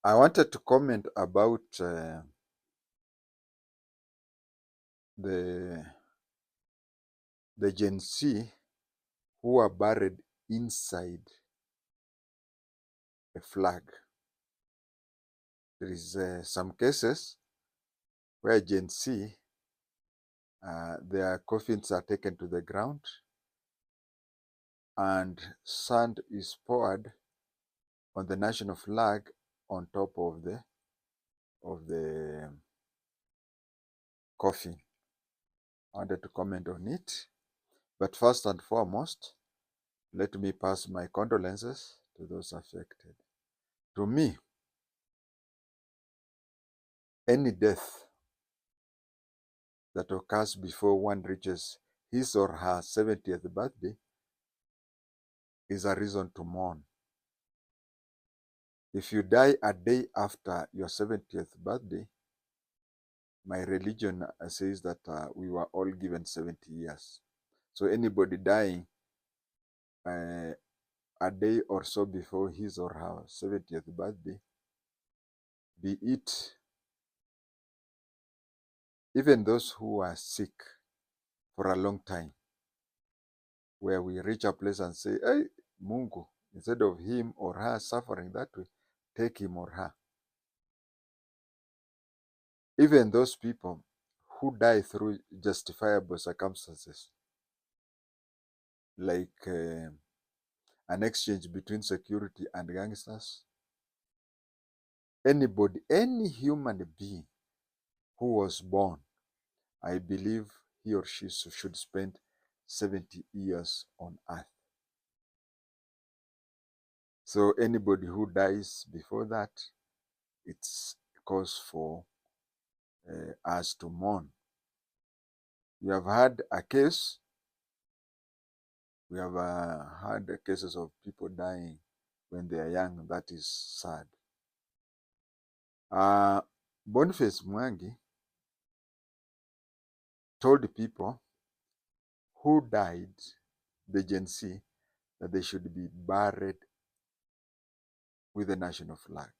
I wanted to comment about the Gen Z who are buried inside a flag. There is some cases where Gen Z, their coffins are taken to the ground and sand is poured on the national flag on top of the coffin. I wanted to comment on it, but first and foremost, let me pass my condolences to those affected. To me, any death that occurs before one reaches his or her 70th birthday is a reason to mourn. If you die a day after your 70th birthday, my religion says that we were all given 70 years. So anybody dying a day or so before his or her 70th birthday, be it even those who are sick for a long time, where we reach a place and say, hey, Mungu, instead of him or her suffering that way, take him or her. Even those people who die through justifiable circumstances, like an exchange between security and gangsters, anybody, any human being who was born, I believe he or she should spend 70 years on earth. So anybody who dies before that, it's cause for us to mourn. We have had a case, we have had cases of people dying when they are young. That is sad. Boniface Mwangi told people who died, the Gen Z, that they should be buried with the national flag.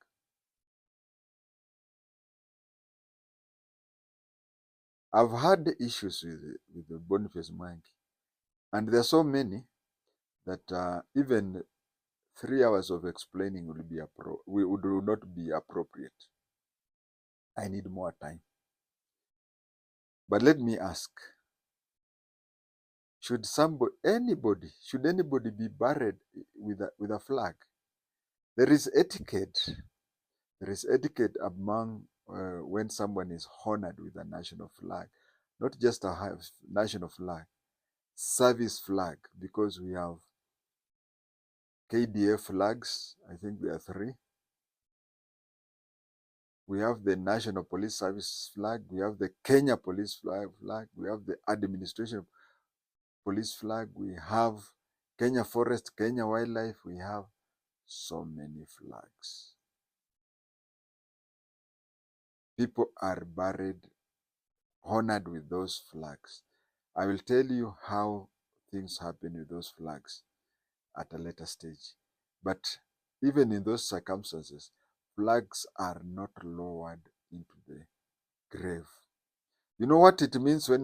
I've had issues with the Boniface Mwangi, and there are so many that even 3 hours of explaining would not be appropriate. I need more time. But let me ask, should anybody be buried with a flag? There is etiquette. There is etiquette among when someone is honored with a national flag, not just a national flag, service flag, because we have KDF flags. I think there are 3. We have the National Police Service flag. We have the Kenya Police flag. We have the Administration Police flag. We have Kenya Forest, Kenya Wildlife. We have so many flags. People are buried, honored with those flags. I will tell you how things happen with those flags at a later stage. But even in those circumstances, flags are not lowered into the grave. You know what it means when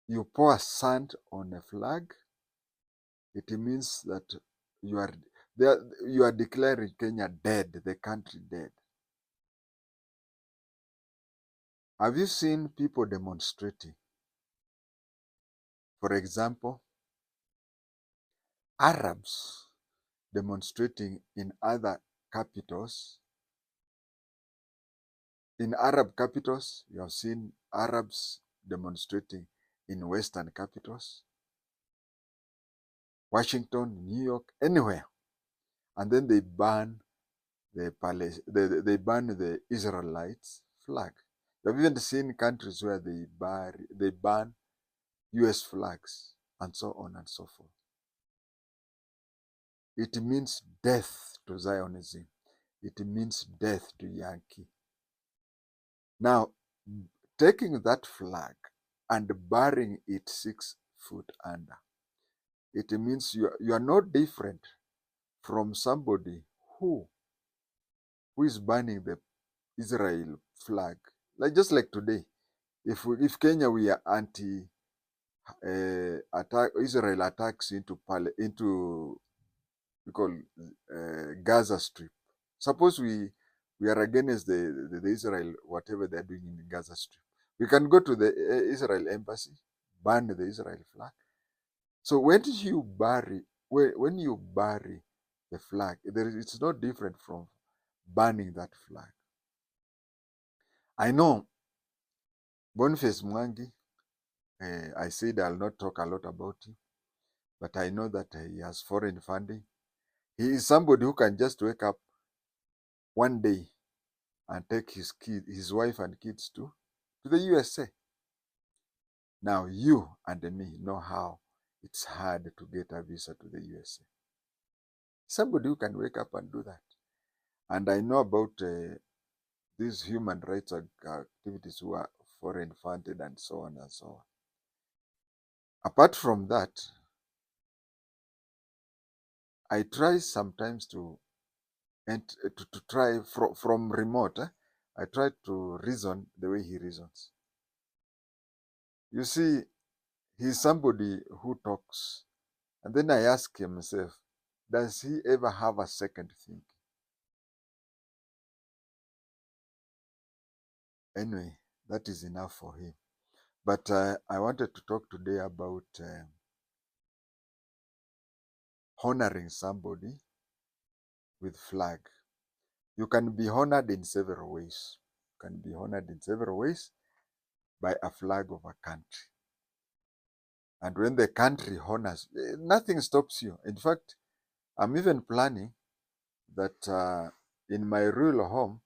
you pour sand on a flag? It means that you are declaring Kenya dead, the country dead. Have you seen people demonstrating? For example, Arabs demonstrating in other capitals. In Arab capitals, you have seen Arabs demonstrating in Western capitals, Washington, New York, anywhere. And then they ban they ban the Israelites flag. You have even seen countries where they ban US flags and so on and so forth. It means death to Zionism. It means death to Yankee. Now, taking that flag and burying it 6 foot under, it means you are not different from somebody who is banning the Israel flag. Like just like today, if Kenya we are anti attack Israel attacks into we call Gaza Strip. Suppose we are against the Israel whatever they're doing in the Gaza Strip. We can go to the Israel embassy, ban the Israel flag. So when you bury the flag, it's not different from banning that flag. I know Boniface Mwangi. I said I'll not talk a lot about him, but I know that he has foreign funding. He is somebody who can just wake up one day and take his wife and kids to the USA. Now you and me know how it's hard to get a visa to the USA. Somebody who can wake up and do that. And I know about these human rights activities who are foreign funded and so on and so on. Apart from that, I try sometimes to try from remote. I try to reason the way he reasons. You see, he's somebody who talks. And then I ask himself, does he ever have a second thinking? Anyway, that is enough for him. But I wanted to talk today about honoring somebody with flag. You can be honored in several ways. You can be honored in several ways by a flag of a country. And when the country honors, nothing stops you. In fact, I'm even planning that in my rural home,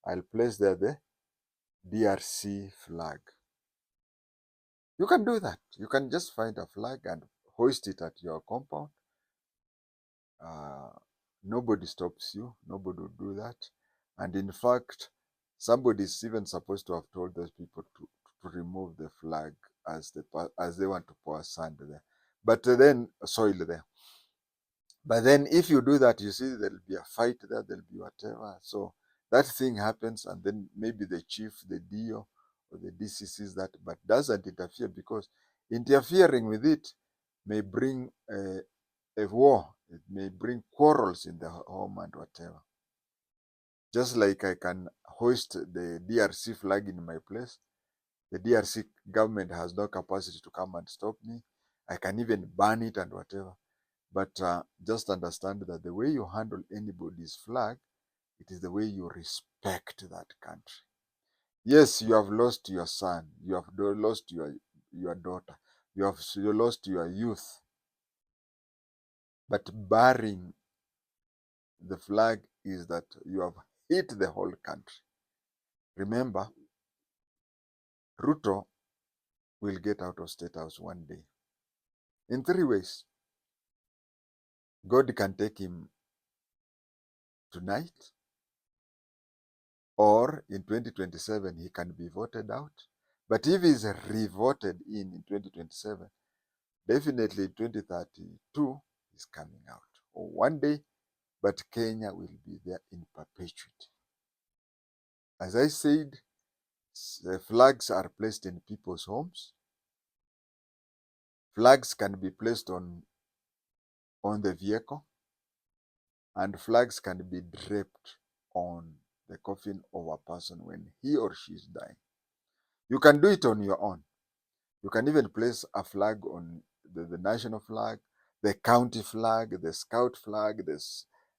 I'll place there the DRC flag. You can do that. You can just find a flag and hoist it at your compound. Uh, Nobody stops you. Nobody will do that. And in fact, somebody is even supposed to have told those people to remove the flag as they want to pour sand there. But then soil there. But then if you do that, you see there'll be a fight there, there'll be whatever. So that thing happens, and then maybe the chief, the DO, or the DC sees that, but doesn't interfere, because interfering with it may bring a war. It may bring quarrels in the home and whatever. Just like I can hoist the DRC flag in my place, the DRC government has no capacity to come and stop me. I can even ban it and whatever. But just understand that the way you handle anybody's flag, it is the way you respect that country. Yes, you have lost your son, you have lost your daughter, you have lost your youth. But burying the flag is that you have hit the whole country. Remember, Ruto will get out of State House one day. In three ways. God can take him tonight, or in 2027 he can be voted out. But if he's re-voted in 2027, definitely 2032 is coming out, or one day, but Kenya will be there in perpetuity. As I said, the flags are placed in people's homes. Flags can be placed on the vehicle, and flags can be draped on the coffin of a person when he or she is dying. You can do it on your own. You can even place a flag on the national flag, the county flag, the scout flag, the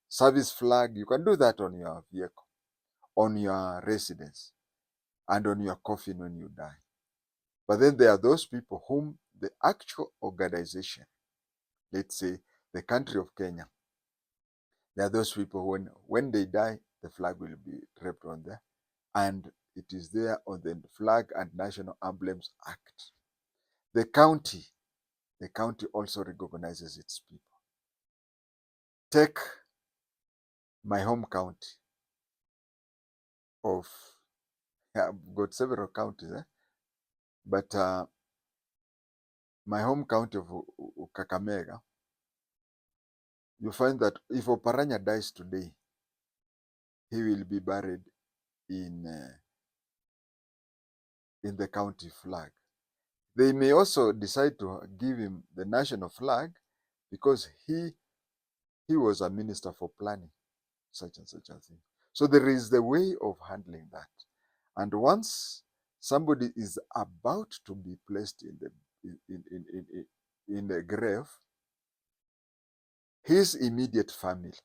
service flag. You can do that on your vehicle, on your residence, and on your coffin when you die. But then there are those people whom the actual organization, let's say the country of Kenya, there are those people when they die, the flag will be draped on there, and it is there on the Flag and National Emblems Act. The county also recognizes its people. Take my home county of, I've got several counties, but my home county of Kakamega, you find that if Oparanya dies today, he will be buried in the county flag. They may also decide to give him the national flag because he was a minister for planning such and such a thing. So there is the way of handling that. And once somebody is about to be placed in the in a grave, his immediate family.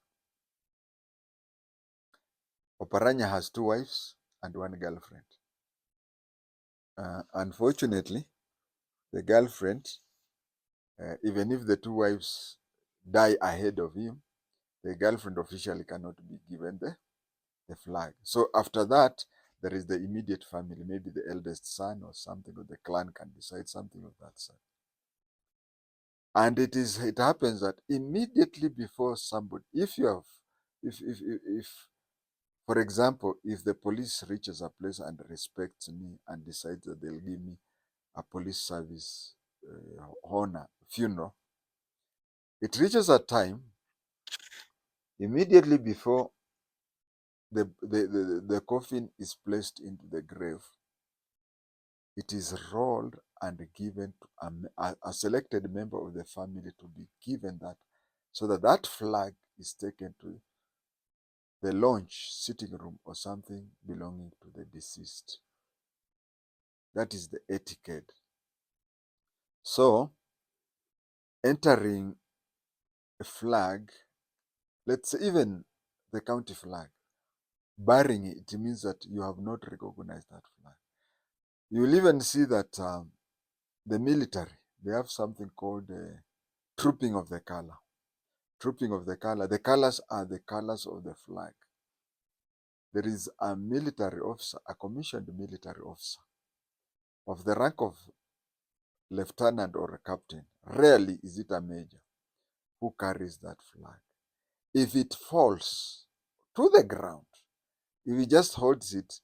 Oparanya has 2 wives and 1 girlfriend. Unfortunately, the girlfriend, even if the 2 wives die ahead of him, the girlfriend officially cannot be given the flag. So after that, there is the immediate family, maybe the eldest son or something, or the clan can decide something of that sort. And it happens that immediately before somebody, if you have, if for example, if the police reaches a place and respects me and decides that they'll give me a police service honor funeral, it reaches a time immediately before the coffin is placed into the grave. It is rolled and given to a selected member of the family to be given that, so that that flag is taken to the lounge, sitting room, or something belonging to the deceased. That is the etiquette. So, entering a flag, let's say even the county flag, burying it, it means that you have not recognized that flag. You will even see that the military, they have something called trooping of the color. Trooping of the color. The colors are the colors of the flag. There is a military officer, a commissioned military officer of the rank of lieutenant or a captain. Rarely is it a major who carries that flag. If it falls to the ground, if he just holds it,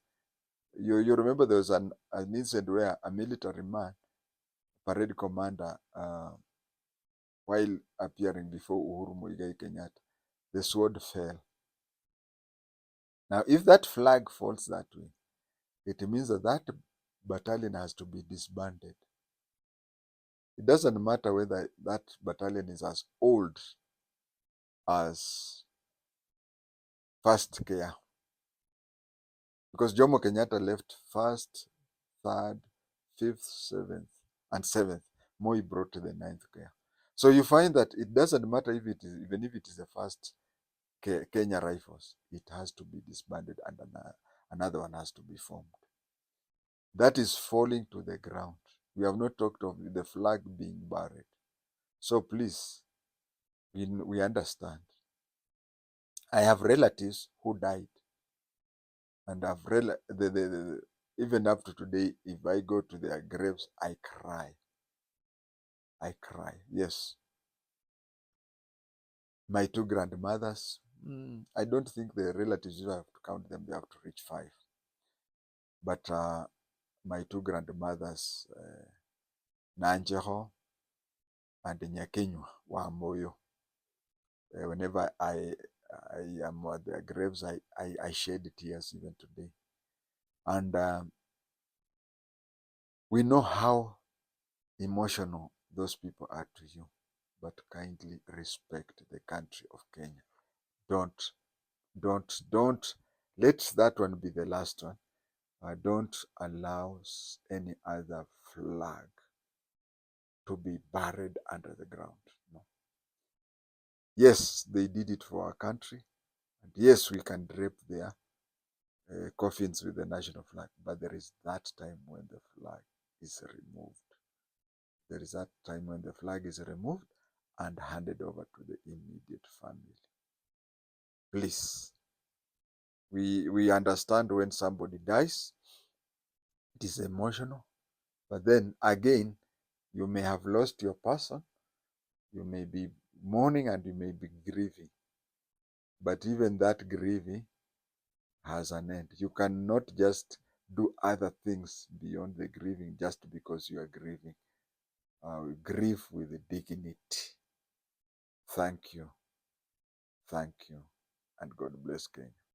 you remember there was an incident where a military man, parade commander, while appearing before Uhuru Muigai Kenyatta, the sword fell. Now, if that flag falls that way, it means that that battalion has to be disbanded. It doesn't matter whether that battalion is as old as first care. Because Jomo Kenyatta left first, third, fifth, seventh, and seventh. Moi brought the ninth care. So you find that it doesn't matter if it is, even if it is the first Kenya Rifles, it has to be disbanded and another one has to be formed. That is falling to the ground. We have not talked of the flag being buried. So please, we understand. I have relatives who died, and even up to today, if I go to their graves, I cry. I cry. Yes. My 2 grandmothers, I don't think the relatives, you have to count them, they have to reach 5. But my 2 grandmothers, Nanjeho and Nyakenywa Wamoyo, whenever I am at their graves, I shed tears even today. And we know how emotional those people are to you, but kindly respect the country of Kenya. Don't let that one be the last one. Don't allow any other flag to be buried under the ground. No. Yes, they did it for our country. And yes, we can drape their coffins with the national flag, but there is that time when the flag is removed. There is that time when the flag is removed and handed over to the immediate family. Please, we understand when somebody dies, it is emotional, but then again, you may have lost your person, you may be mourning and you may be grieving, but even that grieving has an end. You cannot just do other things beyond the grieving just because you are grieving. Grieve with dignity. Thank you. Thank you, and God bless Kenya.